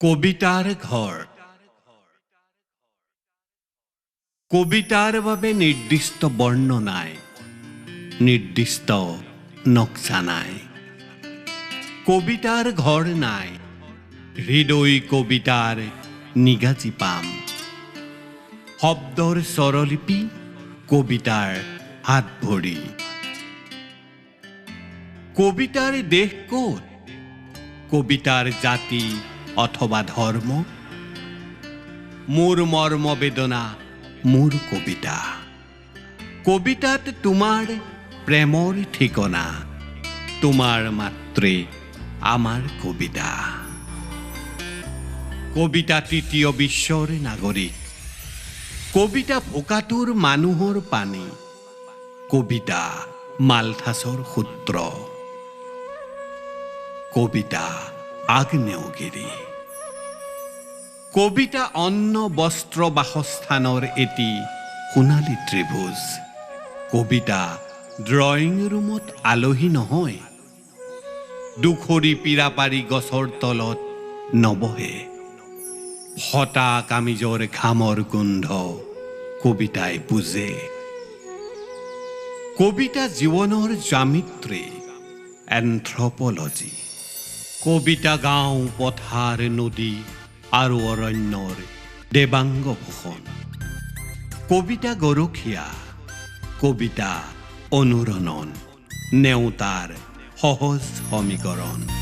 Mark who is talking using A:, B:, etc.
A: কবিতাৰ ঘৰ। কবিতাৰ বাবে নিৰ্দিষ্ট বৰ্ণ নাই, নিৰ্দিষ্ট নক্সা নাই। কবিতাৰ ঘৰ নাই, হৃদয় কবিতাৰ নিগাজি পাম। শব্দৰ স্বৰলিপি কবিতাৰ হাত ভৰি। কবিতাৰ দেশ ক'ত? কবিতাৰ জাতি অথবা ধৰ্ম? মোৰ মৰ্ম বেদনা মোৰ কবিতা। কবিতাত তোমাৰ প্ৰেমৰ ঠিকনা, তোমাৰ মাত্ৰে আমাৰ কবিতা। কবিতা তৃতীয় বিশ্বৰ নাগৰিক। কবিতা ভোকাতুৰ মানুহৰ পানী। কবিতা মালথাছৰ সূত্ৰ। কবিতা আগ্নেয়গিৰি। কবিতা অন্ন বস্ত্ৰ বাসস্থানৰ এটি সোণালী ত্ৰিভুজ। কবিতা ড্ৰয়িং ৰুমত আলহী নহয়, দুখৰি পীৰাপাৰি গছৰ তলত নবহে। ফটা কামিজৰ ঘামৰ গোন্ধ কবিতাই বুজে। কবিতা জীৱনৰ জ্যামিত্ৰী, এন্থ্ৰপলজি। কবিতা গাঁও পথাৰ নদী আৰু অৰণ্যৰ দেৱাংগ ভূষণ। কবিতা গৰখীয়া, কবিতা অনুৰণন, নেওতাৰ সহজ সমীকৰণ।